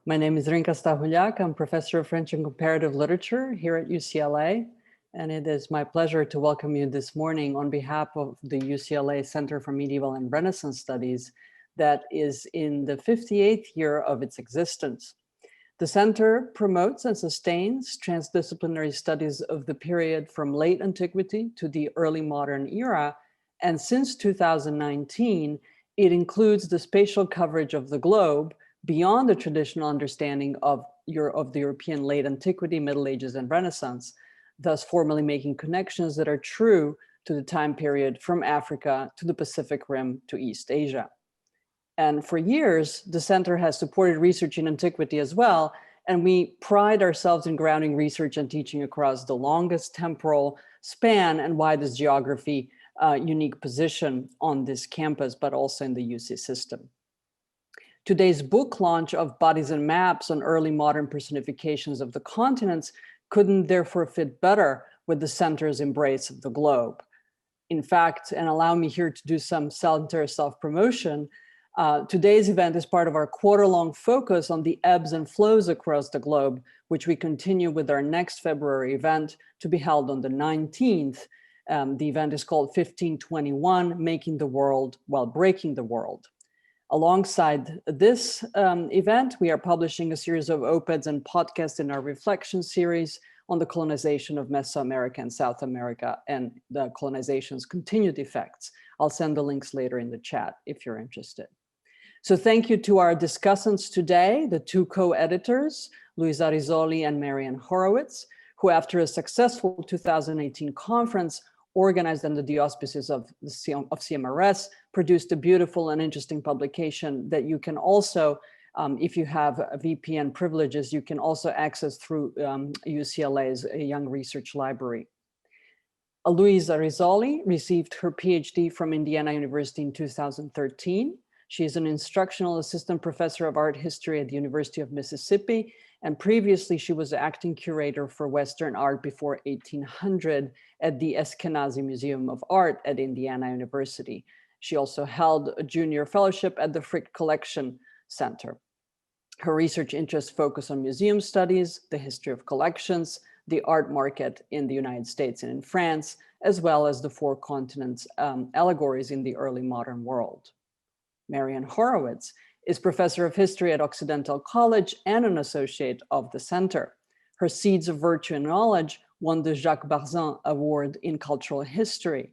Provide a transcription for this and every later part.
My name is Rinka Stahuliak. I'm professor of French and Comparative Literature here at UCLA. And it is my pleasure to welcome you this morning on behalf of the UCLA Center for Medieval and Renaissance Studies that is in the 58th year of its existence. The center promotes and sustains transdisciplinary studies of the period from late antiquity to the early modern era. And since 2019, it includes the spatial coverage of the globe beyond the traditional understanding of the European late antiquity, Middle Ages, and Renaissance, thus formally making connections that are true to the time period from Africa to the Pacific Rim to East Asia. And for years, the center has supported research in antiquity as well, and we pride ourselves in grounding research and teaching across the longest temporal span and widest geography unique position on this campus, but also in the UC system. Today's book launch of Bodies and Maps on Early Modern Personifications of the Continents couldn't therefore fit better with the center's embrace of the globe. In fact, and allow me here to do some self-promotion, today's event is part of our quarter-long focus on the ebbs and flows across the globe, which we continue with our next February event to be held on the 19th. The event is called 1521, Making the World While Breaking the World. Alongside this event, we are publishing a series of op-eds and podcasts in our reflection series on the colonization of Mesoamerica and South America and the colonization's continued effects. I'll send the links later in the chat if you're interested. So thank you to our discussants today, the two co-editors, Louise Arizzoli and Marian Horowitz, who after a successful 2018 conference organized under the auspices of CMRS, produced a beautiful and interesting publication that you can also, if you have VPN privileges, you can also access through UCLA's Young Research Library. Louise Arizoli received her PhD from Indiana University in 2013. She is an instructional assistant professor of art history at the University of Mississippi, and previously she was acting curator for Western art before 1800 at the Eskenazi Museum of Art at Indiana University. She also held a junior fellowship at the Frick Collection Center. Her research interests focus on museum studies, the history of collections, the art market in the United States and in France, as well as the four continents allegories in the early modern world. Marian Horowitz is professor of history at Occidental College and an associate of the center. Her Seeds of Virtue and Knowledge won the Jacques Barzin Award in Cultural History.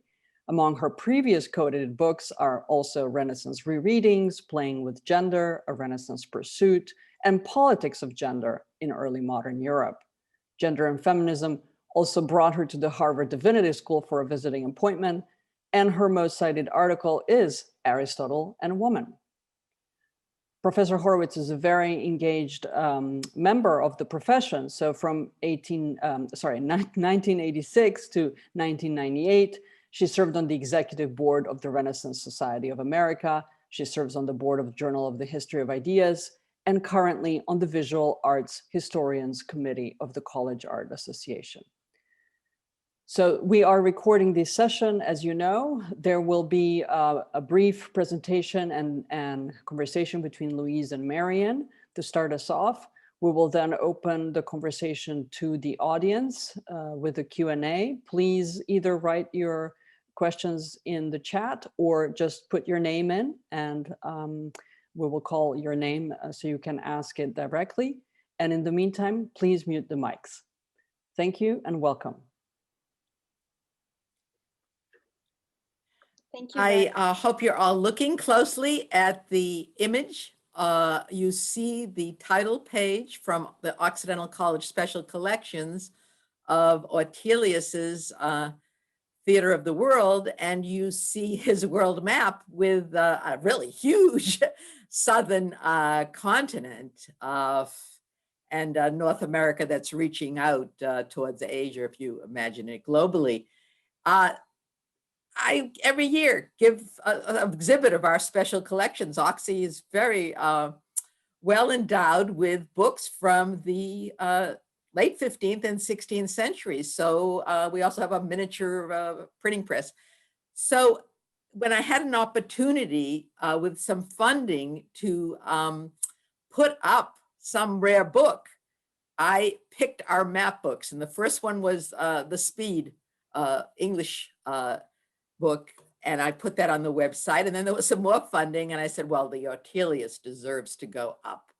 Among her previous co-edited books are also Renaissance Rereadings, Playing with Gender, A Renaissance Pursuit, and Politics of Gender in Early Modern Europe. Gender and Feminism also brought her to the Harvard Divinity School for a visiting appointment, and her most cited article is Aristotle and Woman. Professor Horowitz is a very engaged member of the profession. So from 1986 to 1998, she served on the executive board of the Renaissance Society of America. She serves on the board of the Journal of the History of Ideas, and currently on the Visual Arts Historians Committee of the College Art Association. So we are recording this session, as you know. There will be a brief presentation and conversation between Louise and Marian to start us off. We will then open the conversation to the audience with a Q&A. Please either write your questions in the chat or just put your name in, and we will call your name so you can ask it directly. And in the meantime, please mute the mics. Thank you and welcome. Thank you. I hope you're all looking closely at the image. You see the title page from the Occidental College Special Collections of Ortelius's Theater of the World, and you see his world map with a really huge southern continent and North America that's reaching out towards Asia, if you imagine it globally. I every year give an exhibit of our special collections. Oxy is very well endowed with books from the late 15th and 16th centuries. So we also have a miniature printing press. So when I had an opportunity with some funding to put up some rare book, I picked our map books. And the first one was the Speed English book. And I put that on the website. And then there was some more funding. And I said, well, the Ortelius deserves to go up.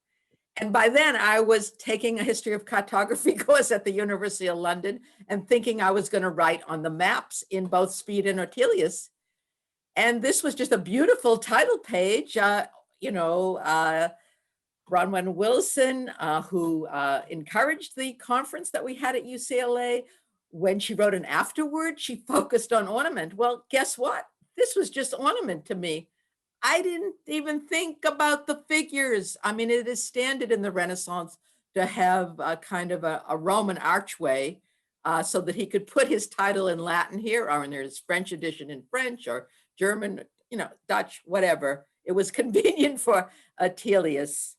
And by then I was taking a history of cartography course at the University of London and thinking I was going to write on the maps in both Speed and Ortelius. And this was just a beautiful title page, Bronwyn Wilson, who encouraged the conference that we had at UCLA. When she wrote an afterword, she focused on ornament. Well, guess what? This was just ornament to me. I didn't even think about the figures. I mean, it is standard in the Renaissance to have a kind of a Roman archway so that he could put his title in Latin here, or in there's French edition in French, or German, Dutch, whatever. It was convenient for Ortelius.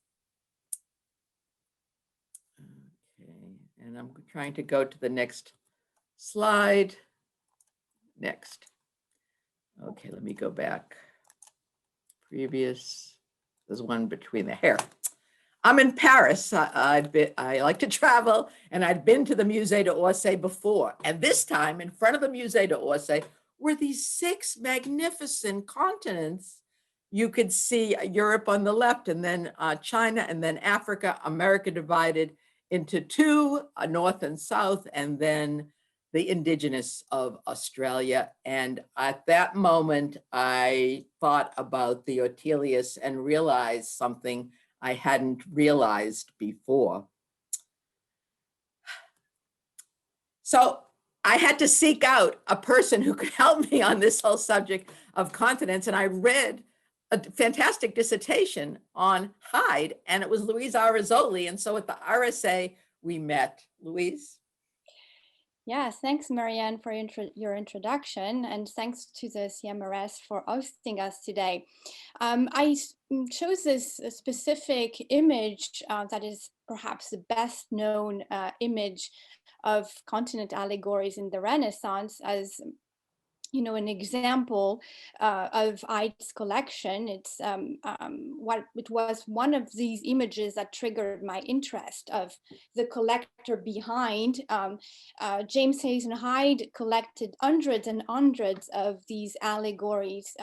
Okay, and I'm trying to go to the next slide. Next. Okay, let me go back. Previous, there's one between the hair. I'm in Paris. I like to travel, and I'd been to the Musée d'Orsay before. And this time, in front of the Musée d'Orsay, were these 6 magnificent continents. You could see Europe on the left, and then China, and then Africa, America divided into 2, North and South, and then the indigenous of Australia. And at that moment, I thought about the Ortelius and realized something I hadn't realized before. So I had to seek out a person who could help me on this whole subject of continents. And I read a fantastic dissertation on Hyde, and it was Louise Arizzoli. And so at the RSA, we met. Louise? Yes, thanks, Marianne, for your introduction, and thanks to the CMRS for hosting us today. I chose this specific image that is perhaps the best known image of continent allegories in the Renaissance as an example of Hyde's collection. It was one of these images that triggered my interest of the collector behind. James Hazen Hyde collected hundreds and hundreds of these allegories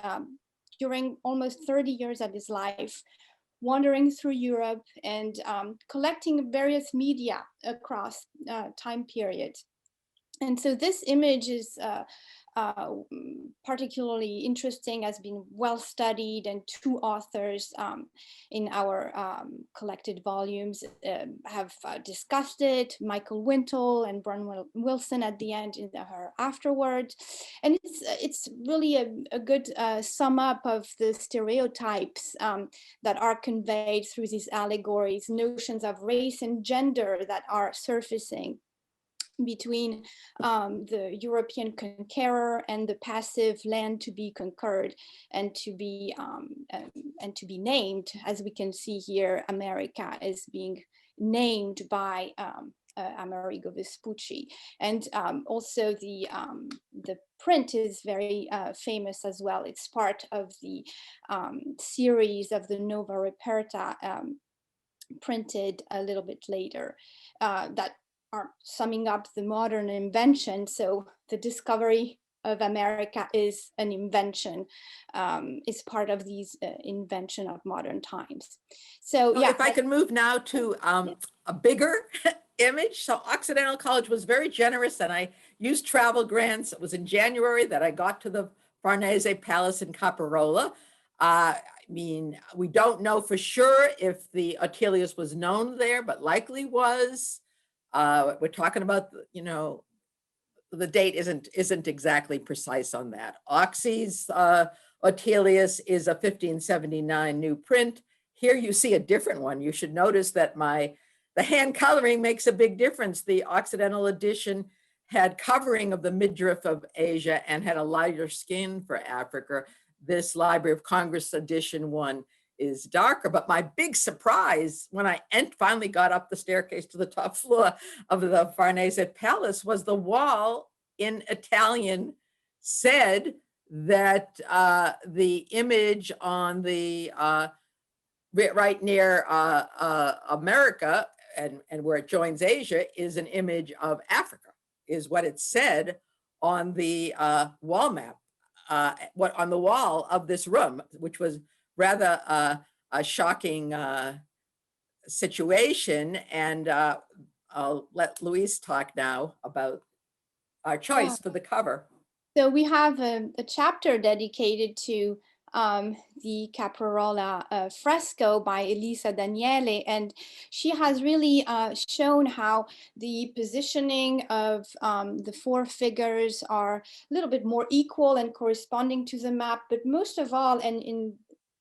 during almost 30 years of his life, wandering through Europe and collecting various media across time periods. And so this image is particularly interesting, has been well studied, and 2 authors in our collected volumes have discussed it, Michael Wintle and Bronwyn Wilson at the end in her afterward. And it's really a good sum up of the stereotypes that are conveyed through these allegories, notions of race and gender that are surfacing between the European conqueror and the passive land to be conquered and to be named. As we can see here, America is being named by Amerigo Vespucci, and also the print is very famous as well. It's part of the series of the Nova Reperta, printed a little bit later, that are summing up the modern invention. So the discovery of America is an invention, is part of these invention of modern times. So yeah. If I could move now to a bigger image. So Occidental College was very generous, and I used travel grants. It was in January that I got to the Farnese Palace in Caprarola. I mean, we don't know for sure if the Ortelius was known there, but likely was. We're talking about, the date isn't exactly precise on that. Oxy's Ortelius is a 1579 new print. Here you see a different one. You should notice that the hand coloring makes a big difference. The Occidental edition had covering of the midriff of Asia and had a lighter skin for Africa. This Library of Congress edition one is darker, but my big surprise when I finally got up the staircase to the top floor of the Farnese Palace was the wall in Italian said that the image on the right near America and where it joins Asia is an image of Africa, is what it said on the wall map, what on the wall of this room, which was rather a shocking situation. And I'll let Louise talk now about our choice for the cover. So we have a chapter dedicated to the Caprarola Fresco by Elisa Daniele, and she has really shown how the positioning of the four figures are a little bit more equal and corresponding to the map, but most of all, and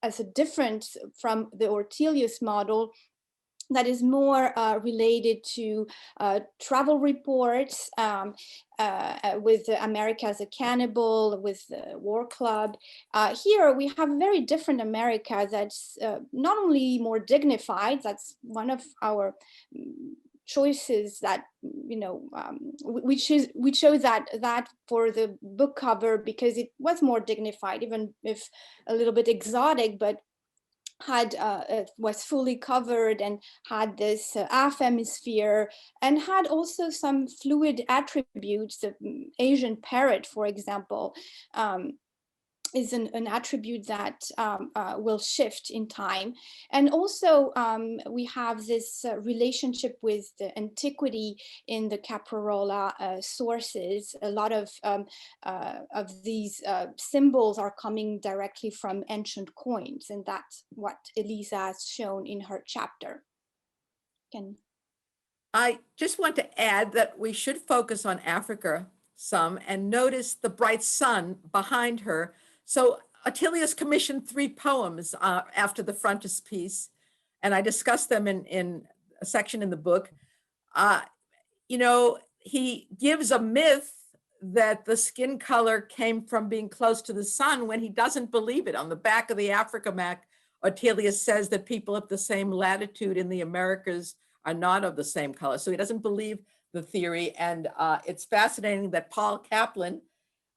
as a difference from the Ortelius model, that is more related to travel reports with America as a Cannibal, with the War Club. Here we have a very different America that's not only more dignified, that's one of our choices that, you know, we chose that for the book cover because it was more dignified, even if a little bit exotic, but had was fully covered and had this half hemisphere and had also some fluid attributes. The Asian parrot, for example, is an attribute that will shift in time. And also we have this relationship with the antiquity in the Caprarola sources. A lot of these symbols are coming directly from ancient coins, and that's what Elisa has shown in her chapter. I just want to add that we should focus on Africa some and notice the bright sun behind her. So Ortelius commissioned 3 poems after the frontispiece, and I discussed them in a section in the book. You know, he gives a myth that the skin color came from being close to the sun when he doesn't believe it. On the back of the Africa map, Ortelius says that people of the same latitude in the Americas are not of the same color. So he doesn't believe the theory. And it's fascinating that Paul Kaplan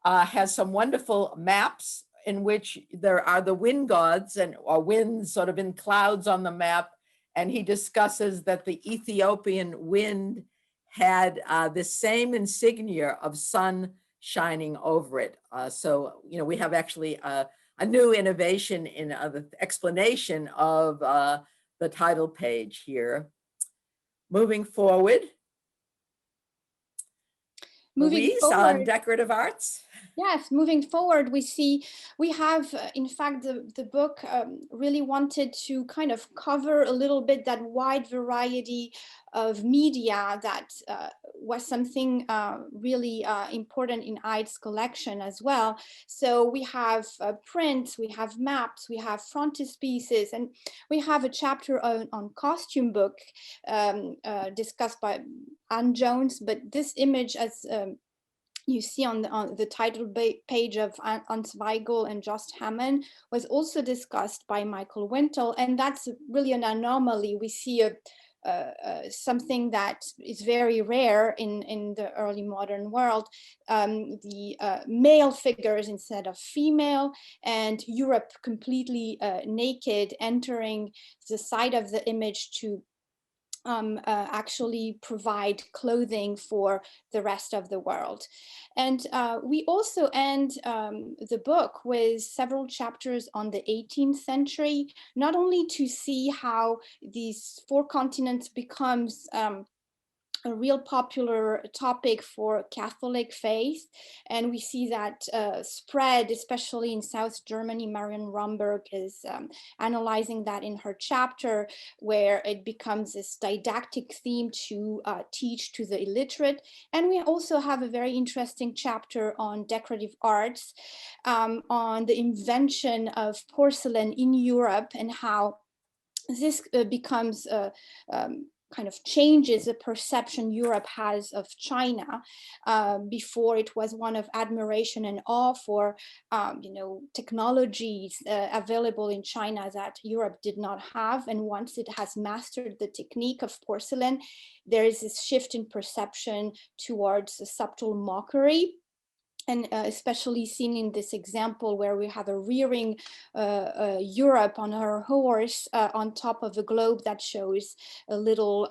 has some wonderful maps in which there are the wind gods or winds sort of in clouds on the map. And he discusses that the Ethiopian wind had the same insignia of sun shining over it. So, you know, we have actually a new innovation in the explanation of the title page here. Moving forward. Louise, on decorative arts. Yes, moving forward, we have, in fact, the book really wanted to kind of cover a little bit that wide variety of media that was something really important in Hyde's collection as well. So we have prints, we have maps, we have frontispieces, and we have a chapter on costume book discussed by Anne Jones, but this image, as you see on the title page of Answeigel and Just Hammond, was also discussed by Michael Wintle, and that's really an anomaly. We see something that is very rare in the early modern world, the male figures instead of female, and Europe completely naked, entering the side of the image to actually provide clothing for the rest of the world. And we also end the book with several chapters on the 18th century, not only to see how these 4 continents becomes a real popular topic for Catholic faith. And we see that spread, especially in South Germany. Marian Romberg is analyzing that in her chapter, where it becomes this didactic theme to teach to the illiterate. And we also have a very interesting chapter on decorative arts, on the invention of porcelain in Europe and how this becomes kind of changes the perception Europe has of China. Before, it was one of admiration and awe for, you know, technologies available in China that Europe did not have. And once it has mastered the technique of porcelain, there is this shift in perception towards a subtle mockery. and especially seen in this example where we have a rearing Europe on her horse on top of a globe that shows a little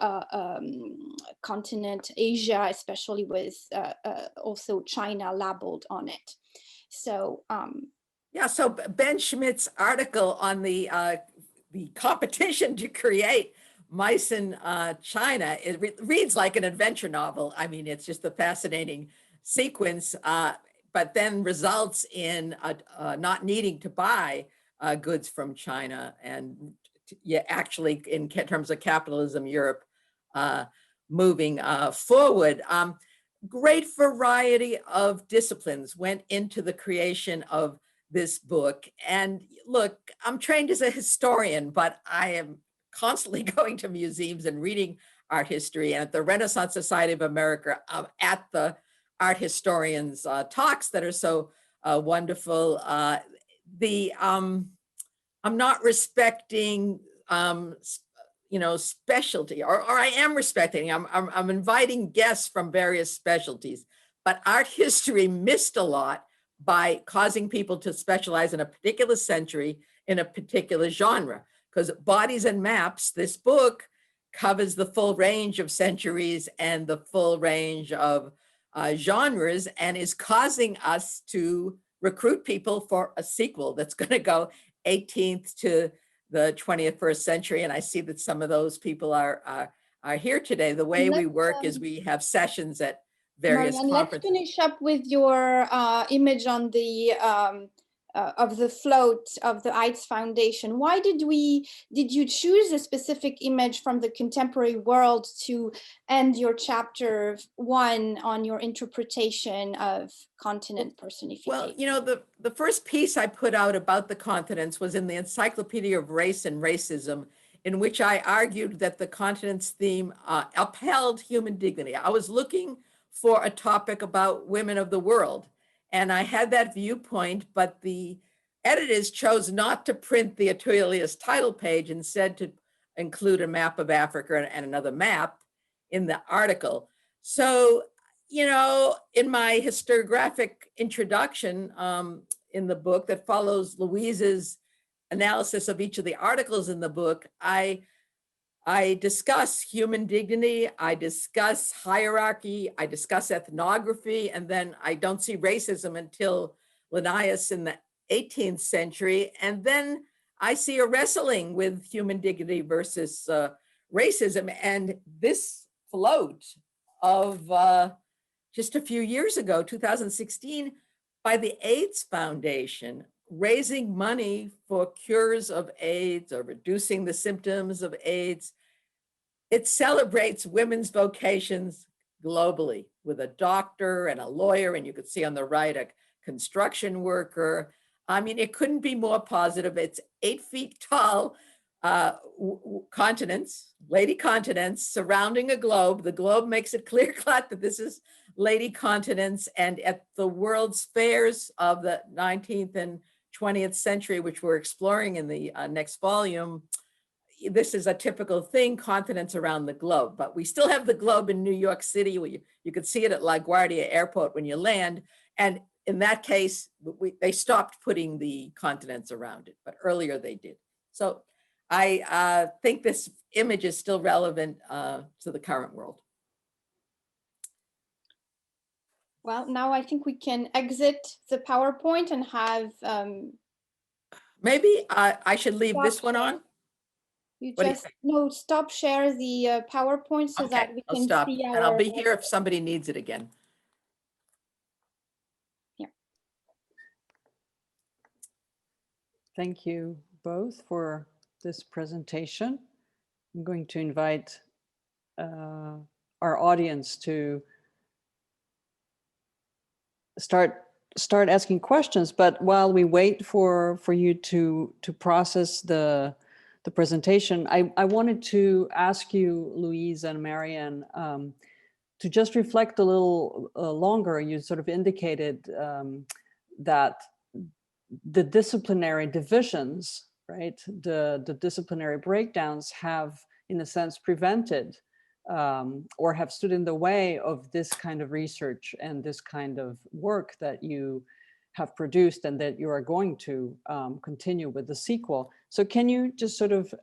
continent, Asia, especially with also China labeled on it. So yeah, so Ben Schmidt's article on the competition to create mice in China, it reads like an adventure novel. I mean, it's just a fascinating sequence, but then results in not needing to buy goods from China. And yeah, actually, in terms of capitalism, Europe moving forward. Great variety of disciplines went into the creation of this book. And look, I'm trained as a historian, but I am constantly going to museums and reading art history. And at the Renaissance Society of America, at the art historians talks that are so wonderful. I'm not respecting specialty, or I am respecting. I'm inviting guests from various specialties, but art history missed a lot by causing people to specialize in a particular century, in a particular genre. Because Bodies and Maps, this book covers the full range of centuries and the full range of genres, and is causing us to recruit people for a sequel that's going to go 18th to the 21st century. And I see that some of those people are here today. The way we work is we have sessions at various Maryanne, conferences. let's finish up with your image on the of the float of the Heights Foundation. Why did you choose a specific image from the contemporary world to end your chapter 1 on your interpretation of continent personification? Well, the first piece I put out about the continents was in the Encyclopedia of Race and Racism, in which I argued that the continents theme upheld human dignity. I was looking for a topic about women of the world, and I had that viewpoint, but the editors chose not to print the Aetolius title page, instead to include a map of Africa and another map in the article. So, in my historiographic introduction in the book that follows Louise's analysis of each of the articles in the book, I discuss human dignity, I discuss hierarchy, I discuss ethnography, and then I don't see racism until Linnaeus in the 18th century. And then I see a wrestling with human dignity versus racism. And this float of just a few years ago, 2016, by the AIDS Foundation, raising money for cures of AIDS or reducing the symptoms of AIDS. It celebrates women's vocations globally, with a doctor and a lawyer, and you could see on the right a construction worker. I mean, it couldn't be more positive. It's 8 feet tall continents, lady continents surrounding a globe. The globe makes it clear-cut that this is lady continents. And at the World's Fairs of the 19th and 20th century, which we're exploring in the next volume, this is a typical thing, continents around the globe. But we still have the globe in New York City. You could see it at LaGuardia Airport when you land. And in that case, they stopped putting the continents around it, but earlier they did. So I think this image is still relevant to the current world. Well, now I think we can exit the PowerPoint and have... Maybe I should leave this one on? You just, no, stop share the PowerPoint so that we can stop, see our... and I'll be here if somebody needs it again. Yeah. Thank you both for this presentation. I'm going to invite our audience to start asking questions, but while we wait for you to process the presentation, I wanted to ask you, Louise and Marianne, to just reflect a little longer. You sort of indicated that the disciplinary divisions, right, the disciplinary breakdowns have, in a sense, prevented or have stood in the way of this kind of research and this kind of work that you have produced and that you are going to continue with the sequel. So can you just sort of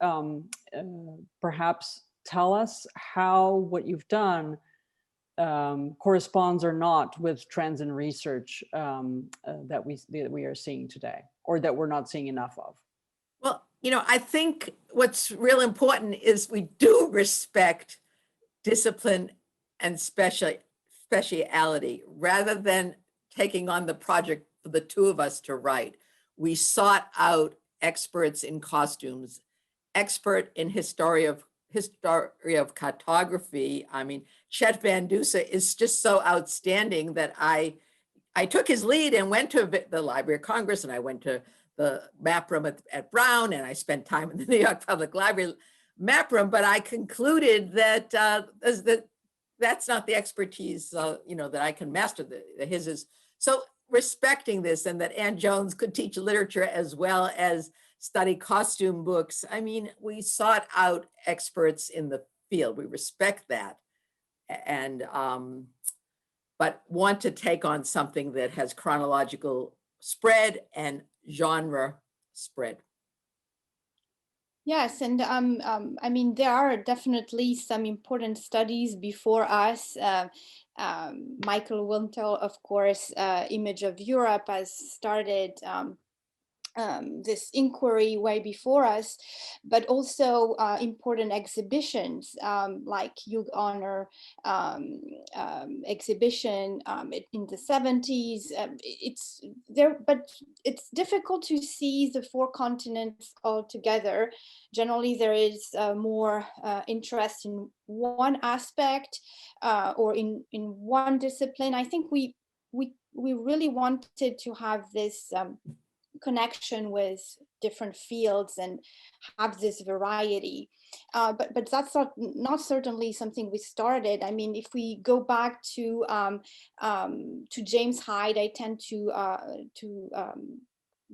perhaps tell us how what you've done corresponds or not with trends in research that we are seeing today, or that we're not seeing enough of? Well, I think what's real important is we do respect discipline and speciality rather than taking on the project for the two of us to write. We sought out experts in costumes, expert in history of cartography. I mean, Chet Van Dusen is just so outstanding that I took his lead and went to the Library of Congress, and I went to the map room at Brown, and I spent time in the New York Public Library map room, but I concluded that that's not the expertise, that I can master. His is. So respecting this, and that Ann Jones could teach literature as well as study costume books. I mean, we sought out experts in the field. We respect that, and but want to take on something that has chronological spread and genre spread. Yes, and I mean, there are definitely some important studies before us. Michael Wintle, of course, Image of Europe, has started this inquiry way before us, but also important exhibitions like Hugh Honor exhibition in the 70s. It's there, but it's difficult to see the four continents all together. Generally, there is more interest in one aspect or in one discipline. I think we really wanted to have this connection with different fields and have this variety, but that's not certainly something we started. I mean, if we go back to James Hyde, I tend to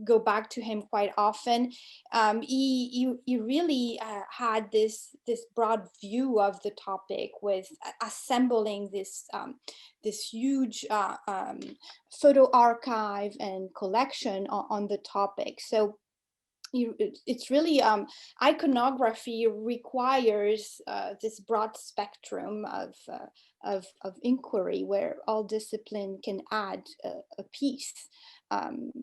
go back to him quite often. He really had this broad view of the topic, with assembling this huge photo archive and collection on the topic. So it's really iconography requires this broad spectrum of inquiry, where all discipline can add a piece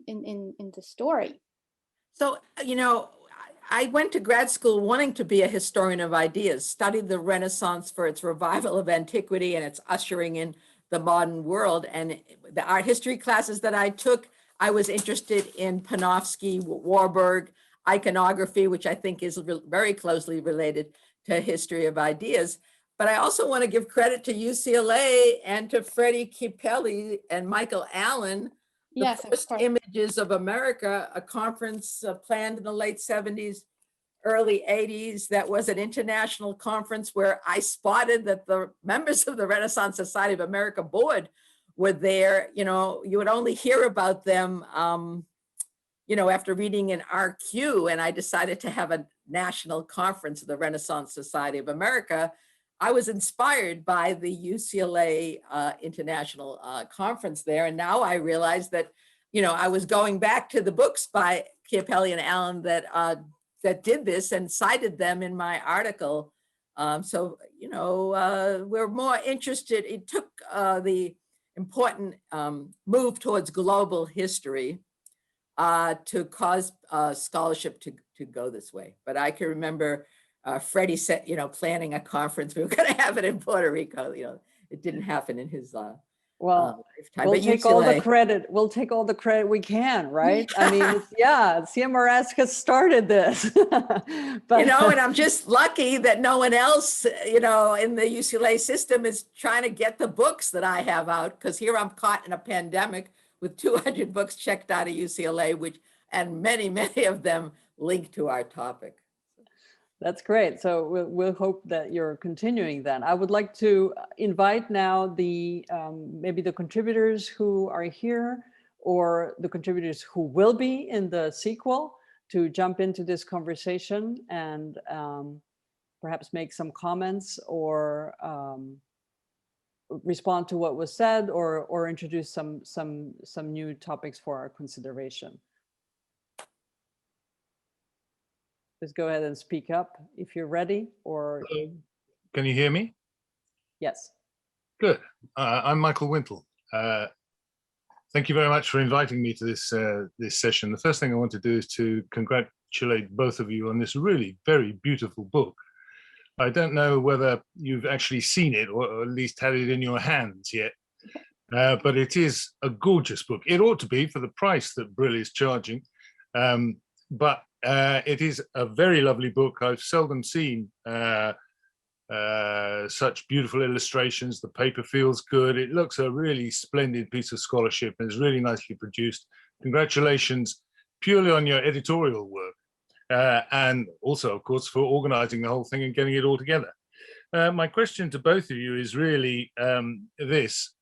in the story. So, I went to grad school wanting to be a historian of ideas, studied the Renaissance for its revival of antiquity and its ushering in the modern world. And the art history classes that I took, I was interested in Panofsky, Warburg, iconography, which I think is very closely related to history of ideas. But I also want to give credit to UCLA and to Freddie Capelli and Michael Allen. Yes, First Images of America, a conference planned in the late 70s, early 80s. That was an international conference where I spotted that the members of the Renaissance Society of America board were there. You would only hear about them, after reading an RQ, and I decided to have a national conference of the Renaissance Society of America. I was inspired by the UCLA International Conference there. And now I realized that, I was going back to the books by Chiapelli and Allen that did this and cited them in my article. We're more interested. It took the important move towards global history to cause scholarship to go this way. But I can remember Freddie said, planning a conference. We were going to have it in Puerto Rico. It didn't happen in his lifetime. We'll take all the credit. We'll take all the credit we can, right? I mean, CMRS has started this. But, and I'm just lucky that no one else, in the UCLA system is trying to get the books that I have out, because here I'm caught in a pandemic with 200 books checked out of UCLA, and many, many of them link to our topic. That's great. So we'll hope that you're continuing then. I would like to invite now the maybe the contributors who are here, or the contributors who will be in the sequel, to jump into this conversation and perhaps make some comments or respond to what was said, or introduce some new topics for our consideration. Just go ahead and speak up if you're ready, or Can you hear me? yes. Good. I'm Michael Wintle. Thank you very much for inviting me to this session. The first thing I want to do is to congratulate both of you on this really very beautiful book. I don't know whether you've actually seen it or at least had it in your hands yet, but it is a gorgeous book. It ought to be for the price that Brill is charging, but it is a very lovely book. I've seldom seen such beautiful illustrations. The paper feels good. It looks a really splendid piece of scholarship and is really nicely produced. Congratulations purely on your editorial work, and also, of course, for organizing the whole thing and getting it all together. My question to both of you is really this.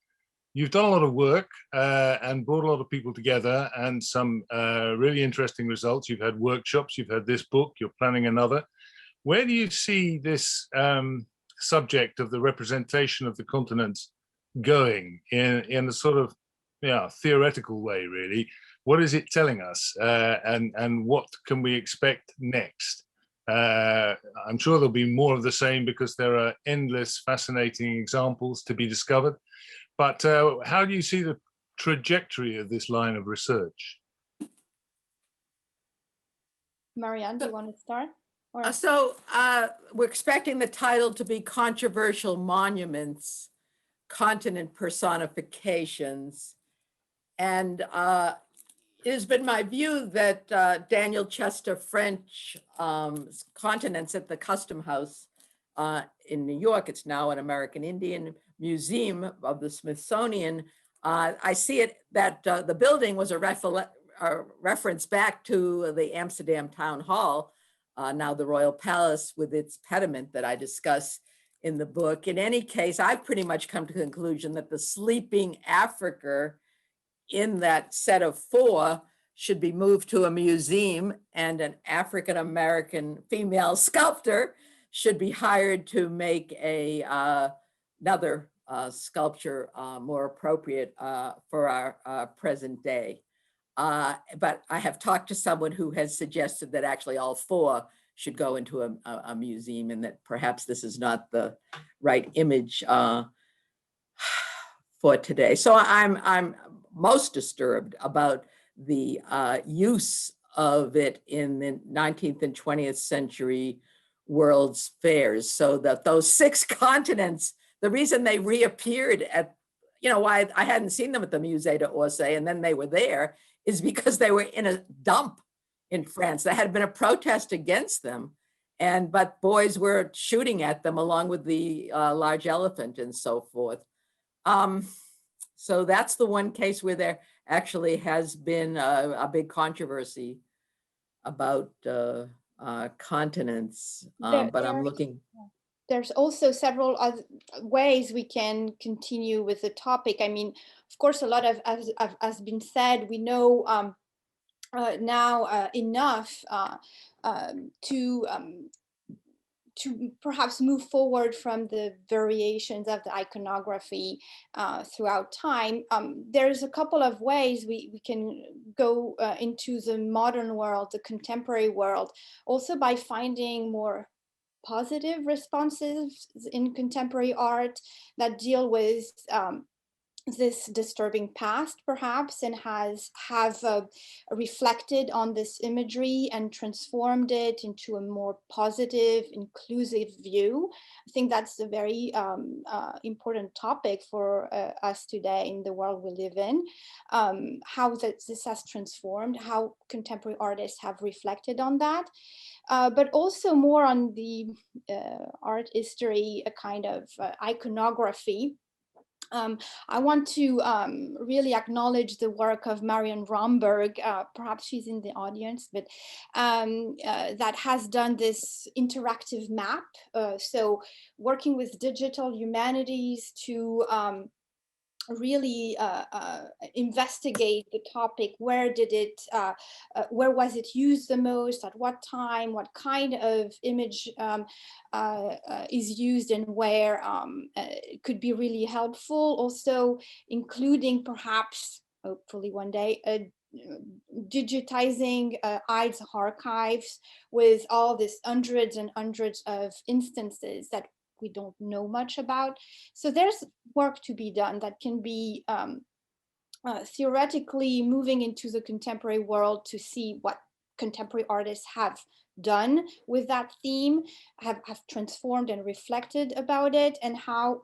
You've done a lot of work and brought a lot of people together, and some really interesting results. You've had workshops, you've had this book, you're planning another. Where do you see this subject of the representation of the continents going in a sort of theoretical way, really? What is it telling us, and what can we expect next? I'm sure there'll be more of the same because there are endless fascinating examples to be discovered. But how do you see the trajectory of this line of research? Marianne, do you want to start? We're expecting the title to be Controversial Monuments, Continent Personifications. And it has been my view that Daniel Chester French Continents at the Custom House in New York, it's now an American Indian Museum of the Smithsonian. I see it that the building was a reference back to the Amsterdam Town Hall, now the Royal Palace with its pediment that I discuss in the book. In any case, I've pretty much come to the conclusion that the sleeping Africa in that set of four should be moved to a museum, and an African-American female sculptor should be hired to make another sculpture more appropriate for our present day. But I have talked to someone who has suggested that actually all four should go into a museum, and that perhaps this is not the right image for today. So I'm most disturbed about the use of it in the 19th and 20th century world's fairs, so that those 6 continents, the reason they reappeared at, why I hadn't seen them at the Musée d'Orsay and then they were there, is because they were in a dump in France. There had been a protest against them, but boys were shooting at them along with the large elephant and so forth. So that's the one case where there actually has been a big controversy about continents, but I'm looking. There's also several other ways we can continue with the topic. I mean, of course, a lot of has been said. We know now enough to perhaps move forward from the variations of the iconography throughout time. There's a couple of ways we can go into the modern world, the contemporary world, also by finding more positive responses in contemporary art that deal with this disturbing past, perhaps, and have reflected on this imagery and transformed it into a more positive, inclusive view. I think that's a very important topic for us today in the world we live in, how this has transformed, how contemporary artists have reflected on that. But also more on the art history, a kind of iconography. I want to really acknowledge the work of Marian Romberg, perhaps she's in the audience, but that has done this interactive map. So working with digital humanities to really investigate the topic. Where did it, where was it used the most, at what time, what kind of image is used and where, could be really helpful. Also including perhaps, hopefully one day, digitizing Hyde's archives with all these hundreds and hundreds of instances that we don't know much about. So there's work to be done that can be theoretically moving into the contemporary world to see what contemporary artists have done with that theme, have transformed and reflected about it, and how,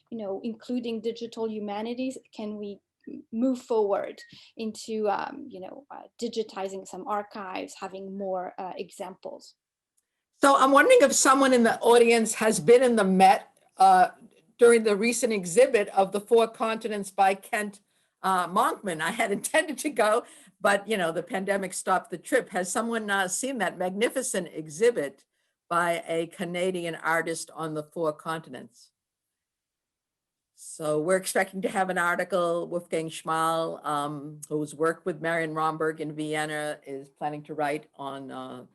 you know, including digital humanities, can we move forward into, you know, digitizing some archives, having more examples. So I'm wondering if someone in the audience has been in the Met during the recent exhibit of The Four Continents by Kent Monkman. I had intended to go, but you know, the pandemic stopped the trip. Has someone seen that magnificent exhibit by a Canadian artist on the four continents? So we're expecting to have an article. Wolfgang Schmal, who's worked with Marian Romberg in Vienna, is planning to write on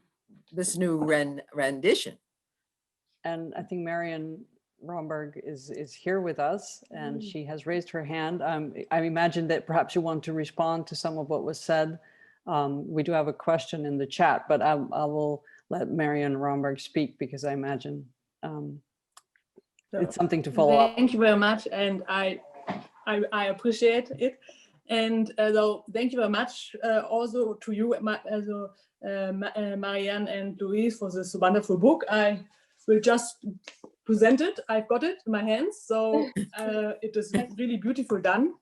this new rendition. And I think Marian Romberg is here with us, and she has raised her hand. I imagine that perhaps you want to respond to some of what was said. We do have a question in the chat, but I will let Marian Romberg speak, because I imagine it's something to follow up. Thank you very much, and I appreciate it. And so thank you very much also to you, Maryanne and Louise, for this wonderful book. I will just present it. I've got it in my hands, so it is really beautiful done.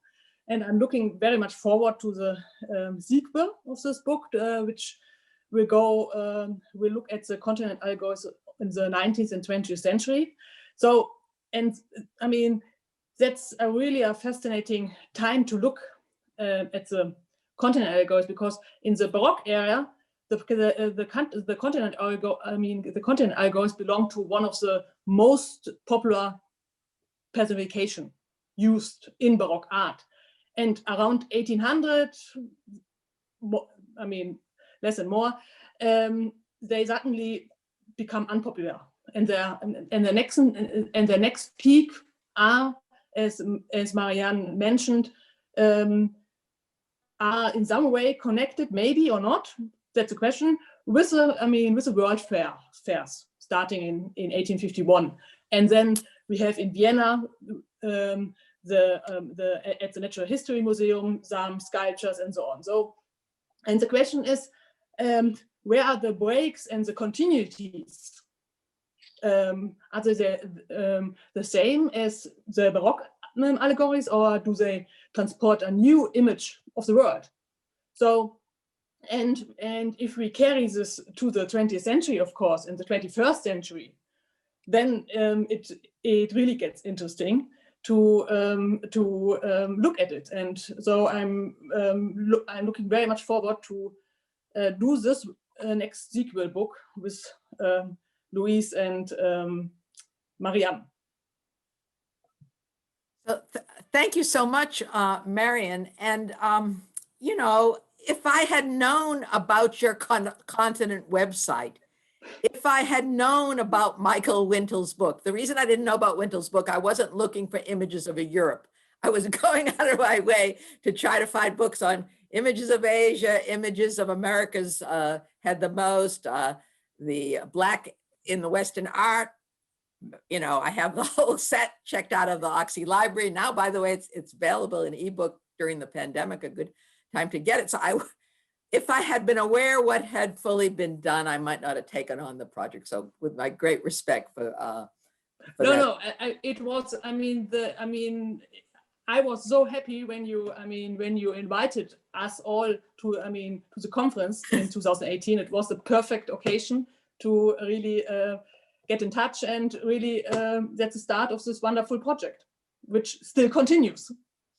And I'm looking very much forward to the sequel of this book, which will look at the continent algos in the 19th and 20th century. So, and I mean, that's really a fascinating time to look at the continent algos, because in the Baroque era, the continent algo, I mean, the continent algos belong to one of the most popular personification used in Baroque art. And around 1800, I mean, less and more, they suddenly become unpopular. And the next peak are, as Maryanne mentioned, are in some way connected, maybe or not. That's a question. With the World Fairs starting in 1851, and then we have in Vienna at the Natural History Museum some sculptures and so on. So, and the question is, where are the breaks and the continuities? Are they the same as the Baroque allegories, or do they transport a new image of the world? So, and if we carry this to the 20th century, of course, in the 21st century, then it really gets interesting to look at it. And so I'm looking very much forward to do this next sequel book with Louise and Maryanne. So thank you so much, Marian. And you know, if I had known about your continent website, if I had known about Michael Wintel's book, the reason I didn't know about Wintel's book, I wasn't looking for images of a Europe. I was going out of my way to try to find books on images of Asia, images of America's had the most, the Black in the Western art. You know, I have the whole set checked out of the Oxy Library. Now, by the way, it's available in ebook during the pandemic, a good time to get it. So if I had been aware what had fully been done, I might not have taken on the project. So with my great respect for it was, I was so happy when you invited us all to the conference in 2018. It was the perfect occasion to really get in touch, and really that's the start of this wonderful project, which still continues.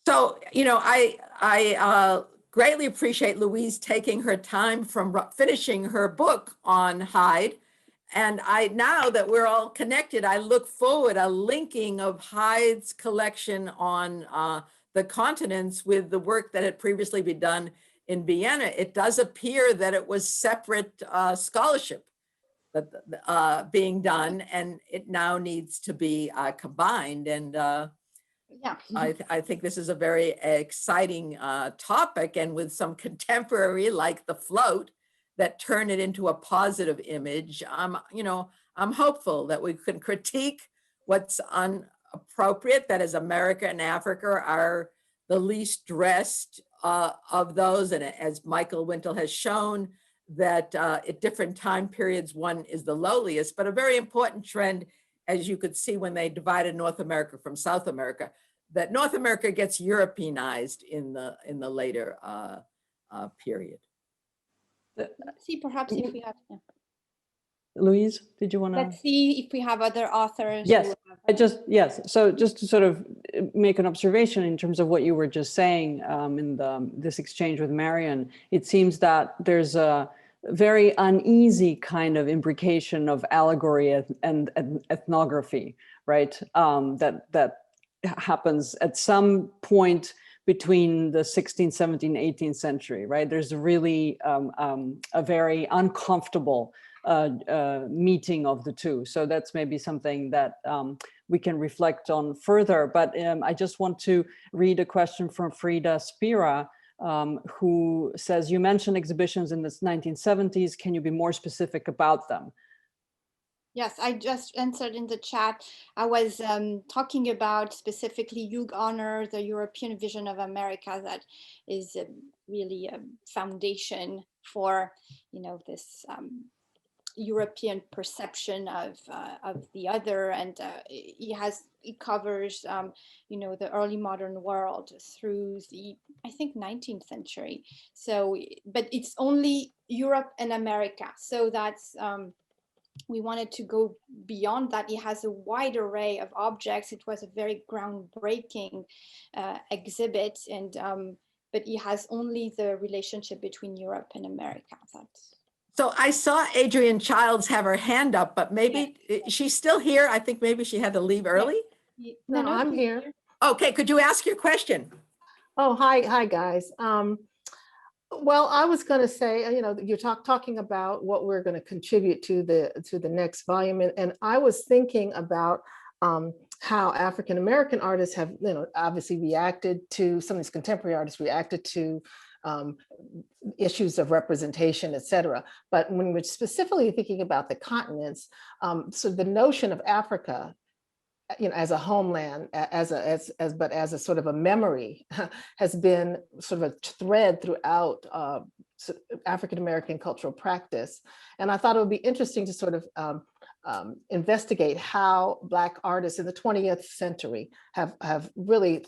So, you know, I greatly appreciate Louise taking her time from finishing her book on Hyde. And now that we're all connected, I look forward a linking of Hyde's collection on the continents with the work that had previously been done in Vienna, it does appear that it was separate scholarship that being done, and it now needs to be combined. And Yeah. I think this is a very exciting topic, and with some contemporary like the float that turn it into a positive image. I'm hopeful that we can critique what's inappropriate, that is America and Africa are the least dressed of those. And as Michael Wintle has shown, that at different time periods, one is the lowliest, but a very important trend, as you could see when they divided North America from South America, that North America gets Europeanized in the later period. Let's see, perhaps if we have, yeah. Louise, did you want to? Let's see if we have other authors. Yes, yes. So just to sort of make an observation in terms of what you were just saying in this exchange with Marian, it seems that there's a very uneasy kind of imbrication of allegory and ethnography, right? That happens at some point between the 16th, 17th, 18th century, right? There's really a very uncomfortable meeting of the two. So that's maybe something that we can reflect on further. But I just want to read a question from Frida Spira, who says, you mentioned exhibitions in the 1970s. Can you be more specific about them? Yes, I just answered in the chat. I was talking about specifically Hugh Honor, the European vision of America, that is really a foundation for, this European perception of the other, and it covers the early modern world through the, I think, 19th century. So, but it's only Europe and America. So that's we wanted to go beyond that. It has a wide array of objects. It was a very groundbreaking exhibit, and but it has only the relationship between Europe and America. So I saw Adrienne Childs have her hand up, but maybe she's still here. I think maybe she had to leave early. No, I'm here. Okay, could you ask your question? Oh, hi guys. Well, I was going to say, you're talking about what we're going to contribute to the next volume, and I was thinking about how African American artists have, obviously reacted to, some of these contemporary artists reacted to issues of representation, et cetera. But when we're specifically thinking about the continents, so the notion of Africa, as a homeland, as a sort of a memory, has been sort of a thread throughout African American cultural practice. And I thought it would be interesting to sort of investigate how Black artists in the 20th century have really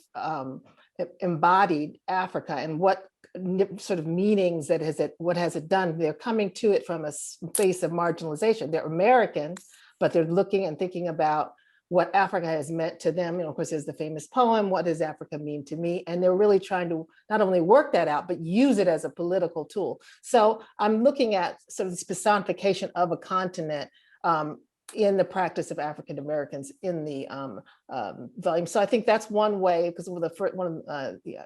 embodied Africa, and what sort of meanings what has it done. They're coming to it from a space of marginalization. They're American, but they're looking and thinking about what Africa has meant to them. Of course, there's the famous poem, "What does Africa mean to me?" And they're really trying to not only work that out, but use it as a political tool. So I'm looking at sort of this personification of a continent in the practice of African Americans in the volume. So I think that's one way, because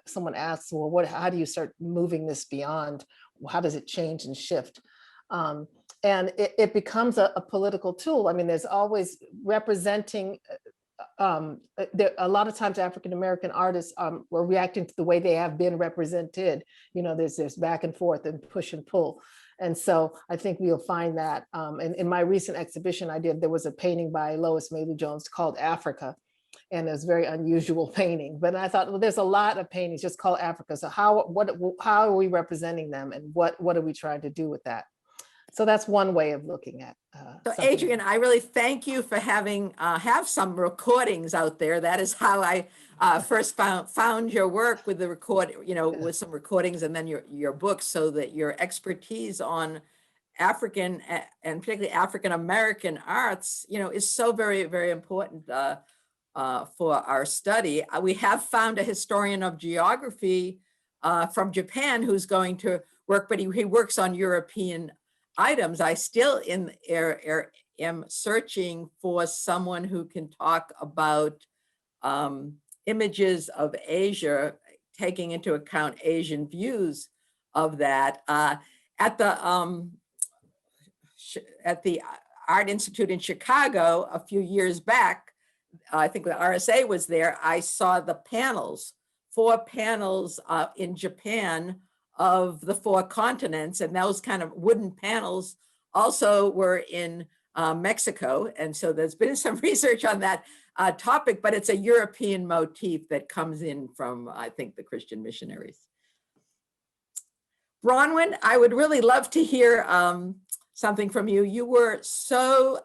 someone asks, well, how do you start moving this beyond? How does it change and shift? And it becomes a political tool. I mean, there's always representing, a lot of times African American artists were reacting to the way they have been represented. There's back and forth and push and pull. And so I think we'll find that in my recent exhibition I did, there was a painting by Lois Mailou Jones called Africa. And it was a very unusual painting, but I thought, well, there's a lot of paintings just called Africa. So how are we representing them, and what are we trying to do with that? So that's one way of looking at. So Adrienne, I really thank you for have some recordings out there. That is how I first found your work, with the with some recordings, and then your books, so that your expertise on African and particularly African American arts, is so very, very important for our study. We have found a historian of geography from Japan who's going to work, but he works on European items. I still am searching for someone who can talk about images of Asia, taking into account Asian views of that. At the Art Institute in Chicago a few years back, I think the RSA was there, I saw the panels, 4 panels in Japan of the 4 continents, and those kind of wooden panels also were in Mexico. And so there's been some research on that topic, but it's a European motif that comes in from, I think, the Christian missionaries. Bronwyn, I would really love to hear something from you. You were so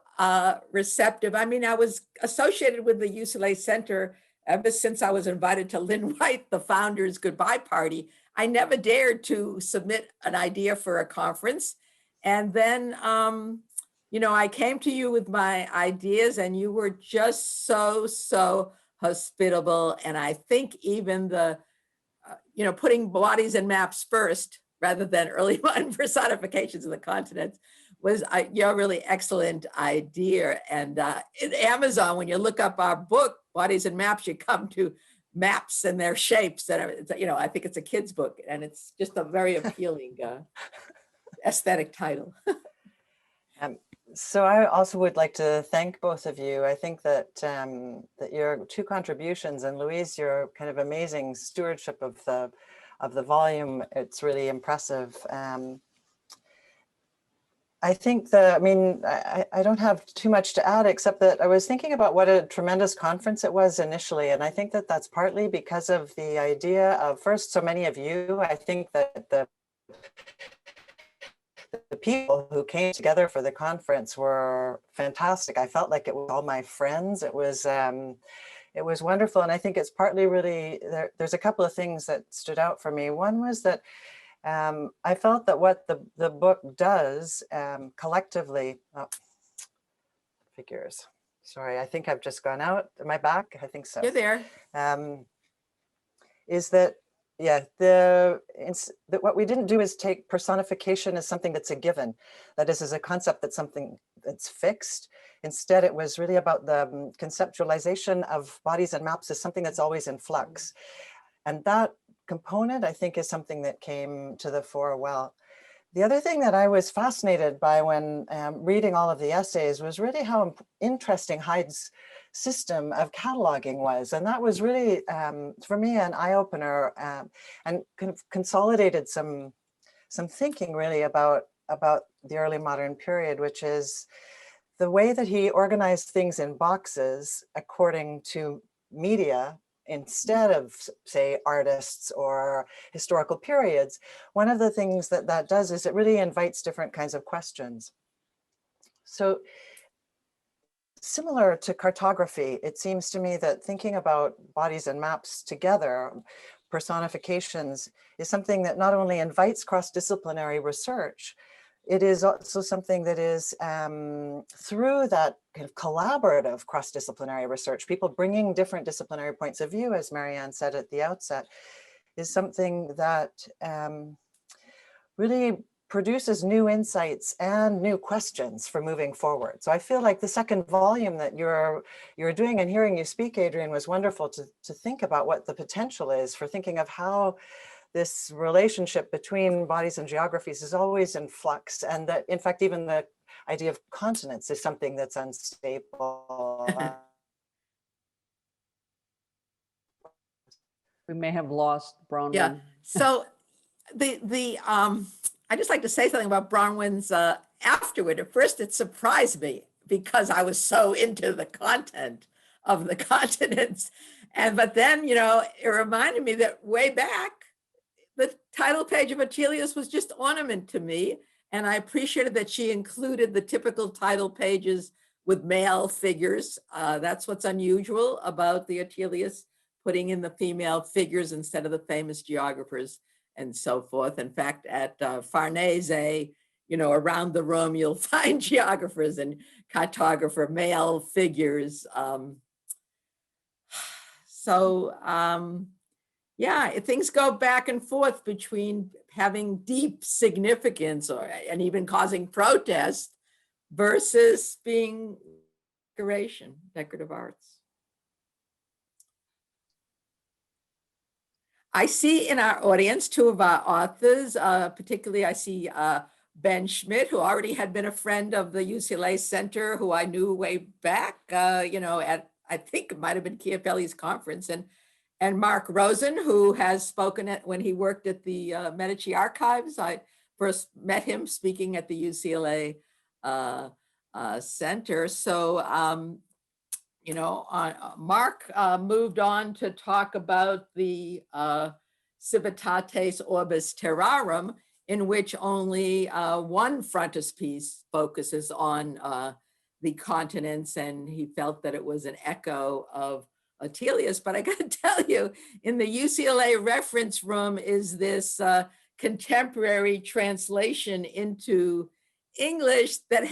receptive. I mean, I was associated with the UCLA Center ever since I was invited to Lynn White, the founder's goodbye party. I never dared to submit an idea for a conference. And then, you know, I came to you with my ideas and you were just so hospitable. And I think even the, you know, putting bodies and maps first, rather than early modern personifications of the continents, was your really excellent idea. And in Amazon, when you look up our book, Bodies and Maps, you come to maps and their shapes. And, you know, I think it's a kid's book, and it's just a very appealing aesthetic title. So I also would like to thank both of you. I think that that your 2 contributions, and Louise, your kind of amazing stewardship of the volume, it's really impressive. I think I don't have too much to add, except that I was thinking about what a tremendous conference it was initially. And I think that that's partly because of the idea of, first, so many of you. I think that the people who came together for the conference were fantastic. I felt like it was all my friends. It was wonderful. And I think it's partly really, there's a couple of things that stood out for me. One was that I felt that what the book does collectively, figures. Sorry, I think I've just gone out. Am I back? I think so. You're there. Is that, yeah, what we didn't do is take personification as something that's a given. That is a concept that's something that's fixed. Instead, it was really about the conceptualization of bodies and maps as something that's always in flux. And that component, I think, is something that came to the fore well. The other thing that I was fascinated by when reading all of the essays was really how interesting Hyde's system of cataloging was. And that was really, for me, an eye-opener, and kind of consolidated some thinking really about the early modern period, which is the way that he organized things in boxes according to media instead of, say, artists or historical periods. One of the things that does is it really invites different kinds of questions. So similar to cartography, it seems to me that thinking about bodies and maps together, personifications, is something that not only invites cross-disciplinary research, it is also something that is through that kind of collaborative cross-disciplinary research, people bringing different disciplinary points of view, as Marianne said at the outset, is something that really produces new insights and new questions for moving forward. So I feel like the second volume that you're doing, and hearing you speak, Adrian, was wonderful to think about what the potential is for thinking of how this relationship between bodies and geographies is always in flux, and that, in fact, even the idea of continents is something that's unstable. We may have lost Bronwyn. Yeah. So I just like to say something about Bronwyn's afterward. At first, it surprised me because I was so into the content of the continents, but then, you know, it reminded me that way back, the title page of Ortelius was just ornament to me. And I appreciated that she included the typical title pages with male figures. That's what's unusual about the Ortelius, putting in the female figures instead of the famous geographers and so forth. In fact, at Farnese, you know, around the room, you'll find geographers and cartographer male figures. Yeah, things go back and forth between having deep significance and even causing protest versus being decorative arts. I see in our audience two of our authors, particularly I see Ben Schmidt, who already had been a friend of the UCLA Center, who I knew way back, you know, at, I think it might've been Chiapelli's conference, and Mark Rosen, who has spoken at, when he worked at the Medici Archives. I first met him speaking at the UCLA Center. So, you know, Mark moved on to talk about the Civitates Orbis Terrarum, in which only one frontispiece focuses on the continents, and he felt that it was an echo of Ortelius. But I gotta tell you, in the UCLA reference room is this contemporary translation into English that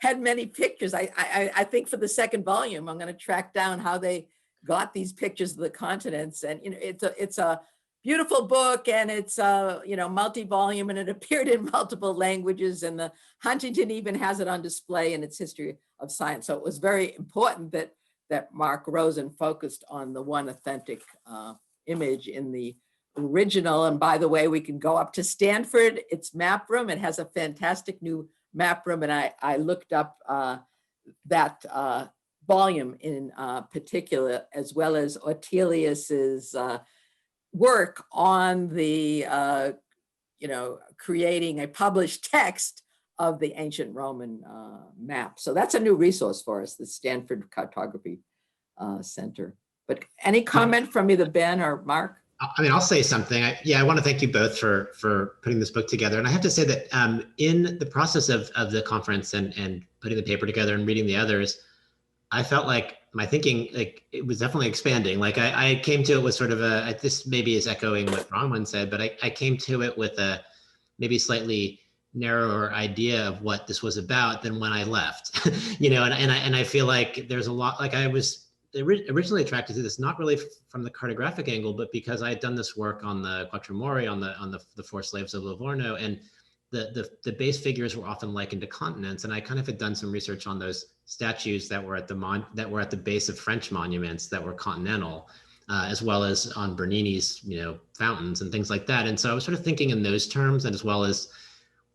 had many pictures. I think for the second volume, I'm going to track down how they got these pictures of the continents. And you know, it's a beautiful book, and it's you know, multi-volume, and it appeared in multiple languages. And the Huntington even has it on display in its history of science. So it was very important that Mark Rosen focused on the one authentic image in the original. And by the way, we can go up to Stanford. It's map room. It has a fantastic new map room, and I looked up that volume in particular, as well as Ortelius's work on the, you know, creating a published text of the ancient Roman map. So that's a new resource for us, the Stanford Cartography Center. But any comment from either Ben or Mark? I mean, I'll say something. I want to thank you both for putting this book together. And I have to say that in the process of the conference and putting the paper together and reading the others, I felt like my thinking, like, it was definitely expanding. Like I came to it with sort of this maybe is echoing what Bronwyn said, but I came to it with a maybe slightly narrower idea of what this was about than when I left, you know, and I feel like there's a lot, like I was originally attracted to this, not really from the cartographic angle, but because I had done this work on the Quattromori, on the four slaves of Livorno, and the base figures were often likened to continents. And I kind of had done some research on those statues that were at the base of French monuments that were continental, as well as on Bernini's, you know, fountains and things like that. And so I was sort of thinking in those terms, and as well as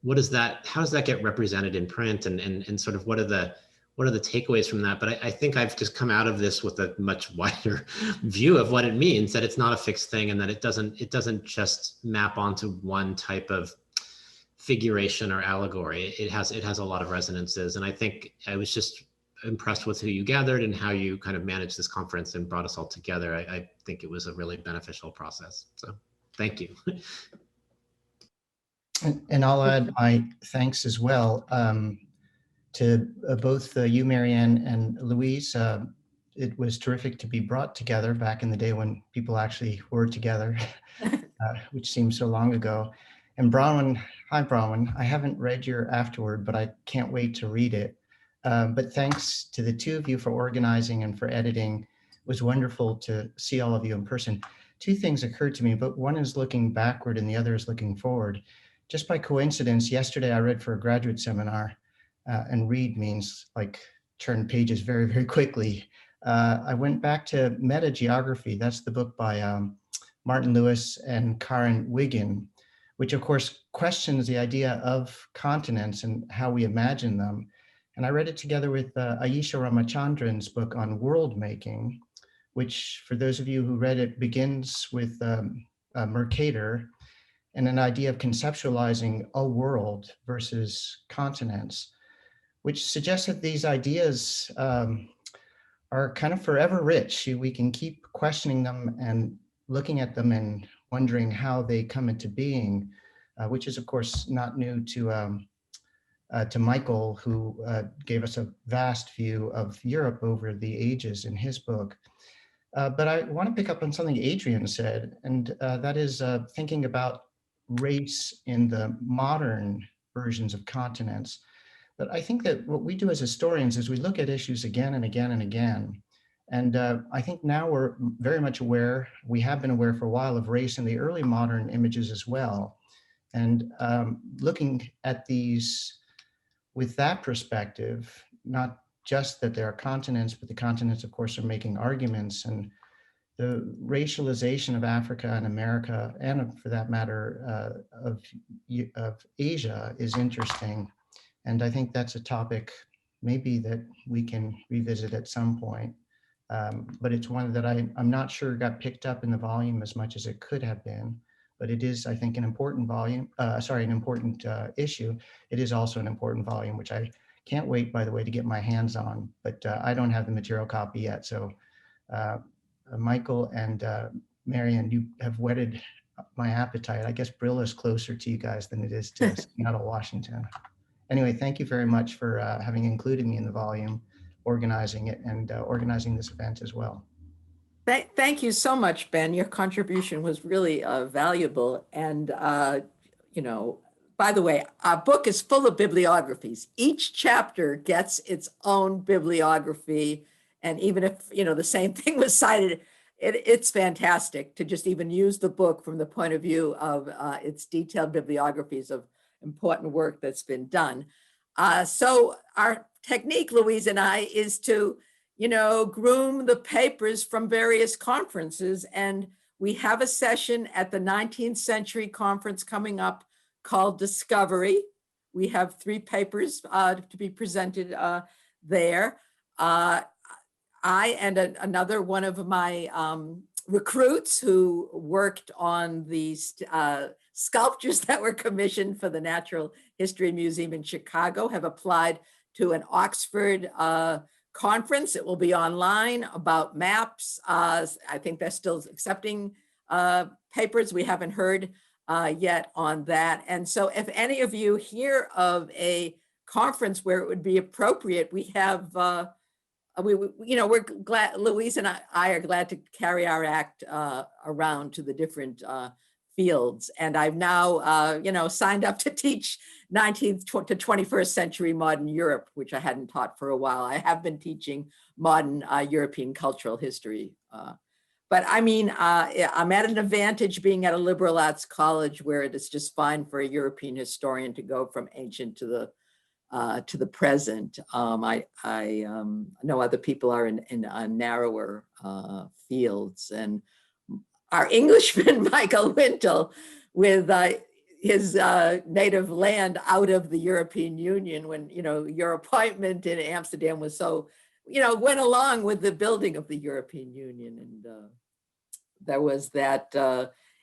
how does that get represented in print, and sort of what are the takeaways from that? But I think I've just come out of this with a much wider view of what it means, that it's not a fixed thing, and that it doesn't just map onto one type of figuration or allegory. It has a lot of resonances. And I think I was just impressed with who you gathered and how you kind of managed this conference and brought us all together. I think it was a really beneficial process. So thank you. And I'll add my thanks as well to both you, Marianne, and Louise. It was terrific to be brought together back in the day when people actually were together, which seems so long ago. And Bronwyn, hi Bronwyn, I haven't read your afterword, but I can't wait to read it. But thanks to the two of you for organizing and for editing. It was wonderful to see all of you in person. Two things occurred to me, but one is looking backward and the other is looking forward. Just by coincidence, yesterday I read for a graduate seminar, and read means like turn pages very, very quickly. I went back to Metageography. That's the book by Martin Lewis and Karen Wiggin, which of course questions the idea of continents and how we imagine them. And I read it together with Ayesha Ramachandran's book on world making, which for those of you who read it begins with Mercator and an idea of conceptualizing a world versus continents, which suggests that these ideas are kind of forever rich. We can keep questioning them and looking at them and wondering how they come into being, which is of course not new to Michael, who gave us a vast view of Europe over the ages in his book. But I want to pick up on something Adrian said, and that is thinking about race in the modern versions of continents. But I think that what we do as historians is we look at issues again and again and again. And I think now we're very much aware, we have been aware for a while, of race in the early modern images as well. And looking at these with that perspective, not just that there are continents, but the continents, of course, are making arguments. And the racialization of Africa and America, and for that matter, of Asia is interesting. And I think that's a topic maybe that we can revisit at some point. But it's one that I'm not sure got picked up in the volume as much as it could have been. But it is, I think, an important volume, an important issue. It is also an important volume, which I can't wait, by the way, to get my hands on. But I don't have the material copy yet. So Michael and Marian, you have whetted my appetite. I guess Brill is closer to you guys than it is to Seattle, Washington. Anyway, thank you very much for having included me in the volume, organizing it, and organizing this event as well. Thank you so much, Ben. Your contribution was really valuable. And, you know, by the way, our book is full of bibliographies. Each chapter gets its own bibliography. And even if, you know, the same thing was cited, it's fantastic to just even use the book from the point of view of its detailed bibliographies of important work that's been done. So our technique, Louise and I, is to, you know, groom the papers from various conferences. And we have a session at the 19th century conference coming up called Discovery. We have 3 papers to be presented there. I and another one of my recruits who worked on these sculptures that were commissioned for the Natural History Museum in Chicago have applied to an Oxford conference. It will be online about maps. I think they're still accepting papers. We haven't heard yet on that. And so if any of you hear of a conference where it would be appropriate, we have we're glad, Louise and I are glad to carry our act around to the different fields. And I've now, signed up to teach 19th to 21st century modern Europe, which I hadn't taught for a while. I have been teaching modern European cultural history. But I mean, I'm at an advantage being at a liberal arts college where it is just fine for a European historian to go from ancient to the present. I know other people are in narrower fields, and our Englishman, Michael Wintle, with his native land out of the European Union, when, your appointment in Amsterdam was so, went along with the building of the European Union. And there was that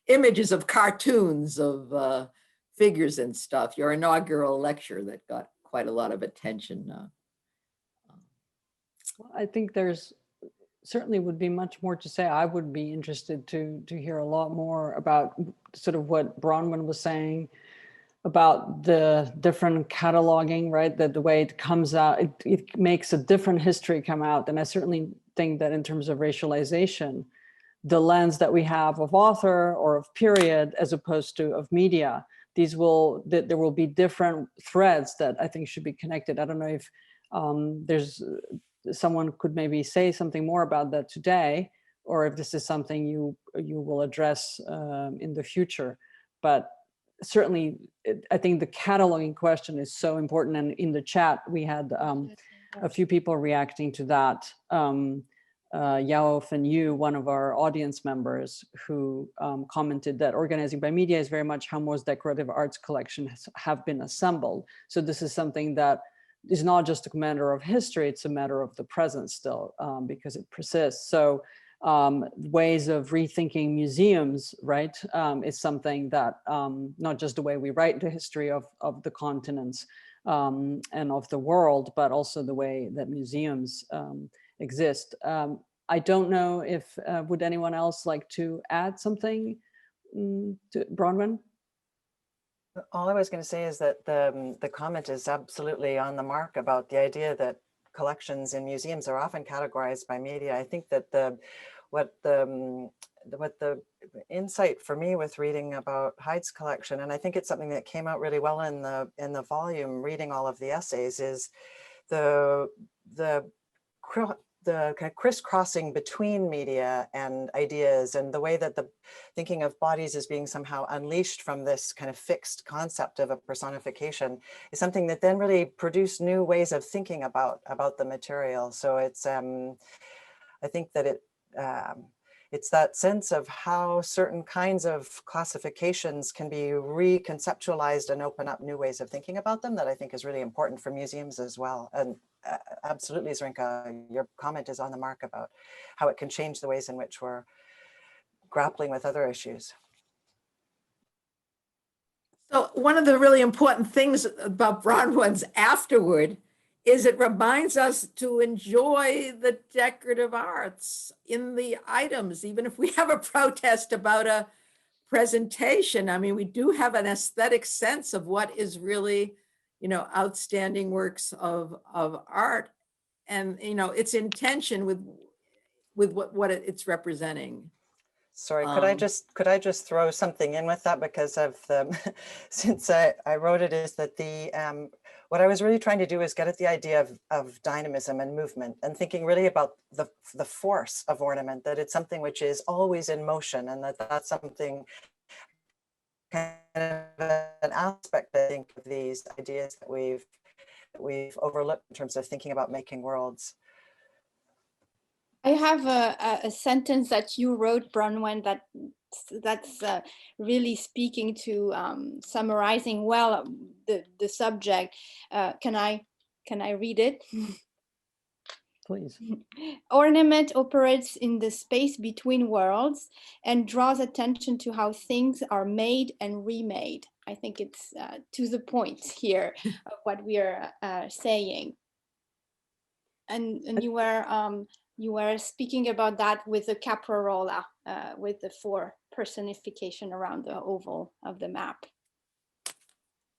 images of cartoons of figures and stuff, your inaugural lecture that got quite a lot of attention. I think there's certainly would be much more to say. I would be interested to hear a lot more about sort of what Bronwyn was saying about the different cataloging, right? That the way it comes out, it makes a different history come out. And I certainly think that in terms of racialization, the lens that we have of author or of period as opposed to of media, there will be different threads that I think should be connected. I don't know if there's someone could maybe say something more about that today, or if this is something you will address in the future. But certainly, I think the cataloging question is so important. And in the chat, we had a few people reacting to that. Yaof and you, one of our audience members, who commented that organizing by media is very much how most decorative arts collections have been assembled. So this is something that is not just a matter of history, it's a matter of the present still, because it persists. So ways of rethinking museums, right, is something that not just the way we write the history of the continents and of the world, but also the way that museums exist. I don't know if, would anyone else like to add something to Bronwyn? All I was going to say is that the comment is absolutely on the mark about the idea that collections in museums are often categorized by media. I think that what the insight for me with reading about Hyde's collection, and I think it's something that came out really well in the volume, reading all of the essays, is the kind of crisscrossing between media and ideas, and the way that the thinking of bodies as being somehow unleashed from this kind of fixed concept of a personification is something that then really produced new ways of thinking about the material. So it's I think that it's that sense of how certain kinds of classifications can be reconceptualized and open up new ways of thinking about them that I think is really important for museums as well. And absolutely, Zrinka, your comment is on the mark about how it can change the ways in which we're grappling with other issues. So one of the really important things about Bronwyn's afterward is it reminds us to enjoy the decorative arts in the items, even if we have a protest about a presentation. I mean, we do have an aesthetic sense of what is really, you know, outstanding works of art, and, you know, its intention with what it's representing. Sorry, could I just throw something in with that, because of the, since I wrote it, is that the what I was really trying to do is get at the idea of dynamism and movement, and thinking really about the force of ornament, that it's something which is always in motion, and that's something, kind of an aspect, I think, of these ideas that we've overlooked in terms of thinking about making worlds. I have a sentence that you wrote, Bronwyn, that's really speaking to summarizing well the subject. Can I read it? Please. Ornament operates in the space between worlds and draws attention to how things are made and remade. I think it's to the point here of what we are saying. And you were speaking about that with the Caprarola, with the 4 personification around the oval of the map.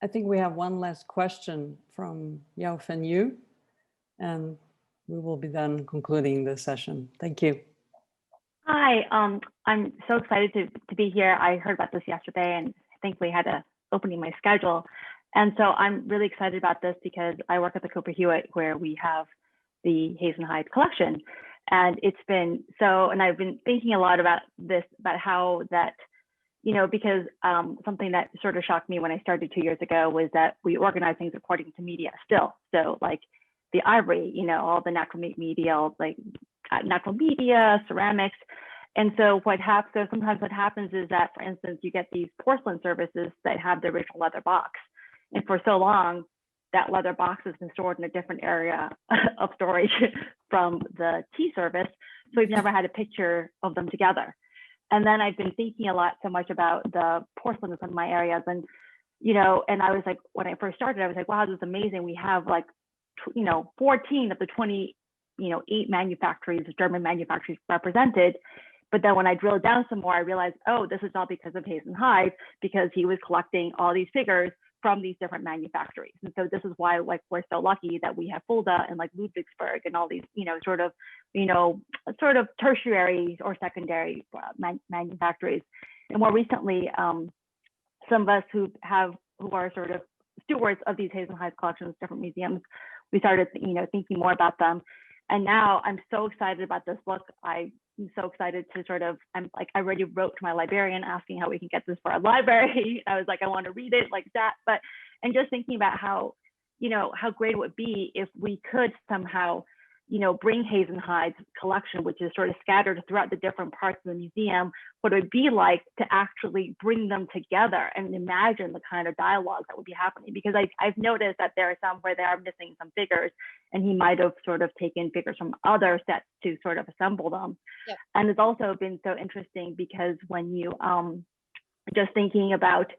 I think we have one last question from Yao Fen Yu, and we will be then concluding this session. Thank you. Hi, I'm so excited to be here. I heard about this yesterday, and thankfully had an opening in my schedule. And so I'm really excited about this because I work at the Cooper Hewitt, where we have the Hazen Hyde collection. And it's been so, and I've been thinking a lot about this, about how that, you know, because something that sort of shocked me when I started 2 years ago was that we organize things according to media still. So like the ivory, you know, all the natural media, like natural media, ceramics. And so sometimes what happens is that, for instance, you get these porcelain services that have the original leather box. And for so long, that leather box has been stored in a different area of storage from the tea service. So we've never had a picture of them together. And then I've been thinking a lot so much about the porcelain in some of my areas. And, you know, and I was like, when I first started, I was like, wow, this is amazing. We have like, 14 of the 28 manufacturers, German manufacturers represented. But then when I drilled down some more, I realized, oh, this is all because of Hazen Hyde, because he was collecting all these figures from these different manufacturers. And so this is why, like, we're so lucky that we have Fulda and like Ludwigsburg and all these, sort of tertiary or secondary manufacturers. And more recently, some of us who are sort of stewards of these Hazen Hyde collections, different museums, we started, thinking more about them. And now I'm so excited about this book. I'm so excited to I already wrote to my librarian asking how we can get this for our library. I was like, I want to read it like that. And just thinking about how great it would be if we could somehow, bring Hazen Hyde's collection, which is sort of scattered throughout the different parts of the museum, what it would be like to actually bring them together and imagine the kind of dialogue that would be happening. Because I've noticed that there are some where they are missing some figures, and he might have sort of taken figures from other sets to sort of assemble them. Yep. And it's also been so interesting because when you just thinking about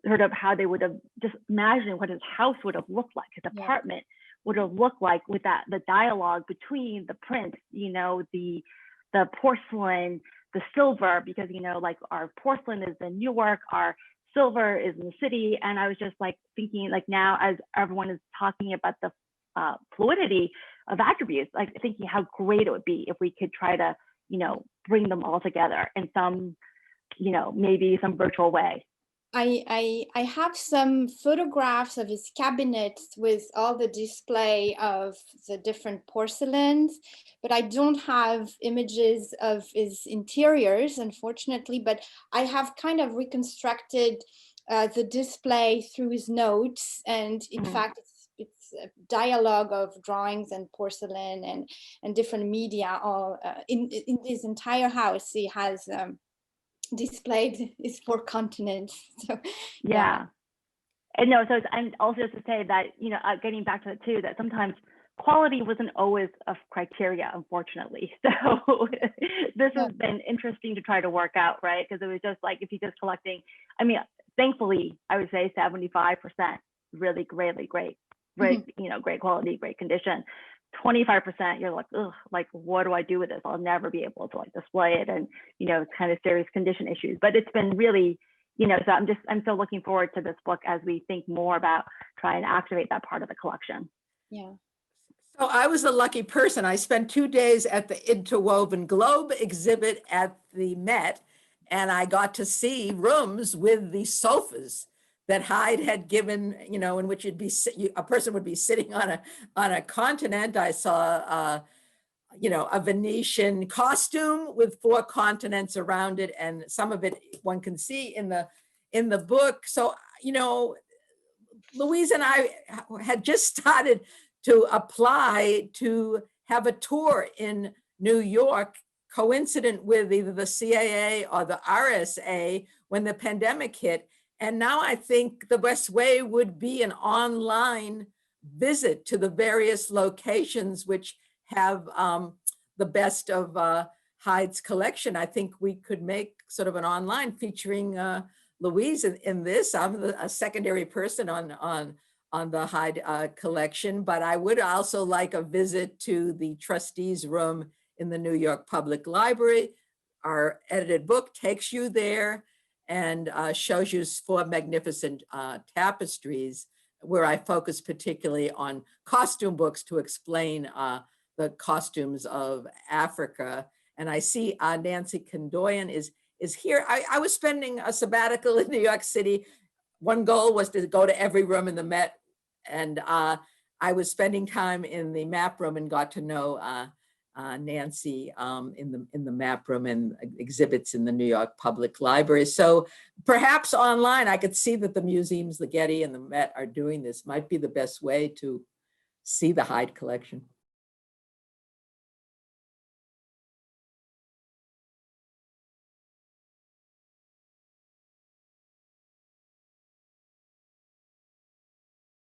sort of how they would have, just imagining what his house would have looked like, his apartment would have looked like with the dialogue between the prints, the porcelain, the silver, because like our porcelain is in Newark, our silver is in the city. And I was just like thinking, like, now as everyone is talking about the fluidity of attributes, like thinking how great it would be if we could try to bring them all together in some maybe some virtual way. I have some photographs of his cabinets with all the display of the different porcelains, but I don't have images of his interiors, unfortunately, but I have kind of reconstructed the display through his notes. And in fact, it's dialogue of drawings and porcelain and different media all in this entire house. He has displayed his 4 continents. So Yeah. And no, so I'm also just to say that, you know, getting back to it too, that sometimes quality wasn't always a criteria, unfortunately. So this has been interesting to try to work out, right? Because it was just like, if you're just collecting, I mean, thankfully, I would say 75% really great, you know, great quality, great condition. 25%, you're like, ugh, like, what do I do with this? I'll never be able to like display it. And, you know, it's kind of serious condition issues, but it's been really, you know, so I'm so looking forward to this book as we think more about trying to activate that part of the collection. Yeah. So I was a lucky person. I spent 2 days at the Interwoven Globe exhibit at the Met, and I got to see rooms with the sofas that Hyde had given, you know, in which it'd be a person would be sitting on a continent. I saw, you know, a Venetian costume with 4 continents around it, and some of it one can see in the book. So, you know, Louise and I had just started to apply to have a tour in New York, coincident with either the CAA or the RSA when the pandemic hit. And now I think the best way would be an online visit to the various locations which have the best of Hyde's collection. I think we could make sort of an online featuring Louise in this. I'm a secondary person on the Hyde collection, but I would also like a visit to the trustees' room in the New York Public Library. Our edited book takes you there and shows you 4 magnificent tapestries, where I focus particularly on costume books to explain the costumes of Africa. And I see Nancy Condoyan is here. I was spending a sabbatical in New York City. One goal was to go to every room in the Met, and I was spending time in the map room and got to know Nancy in the map room and exhibits in the New York Public Library. So perhaps online, I could see that the museums, the Getty and the Met are doing this. Might be the best way to see the Hyde collection.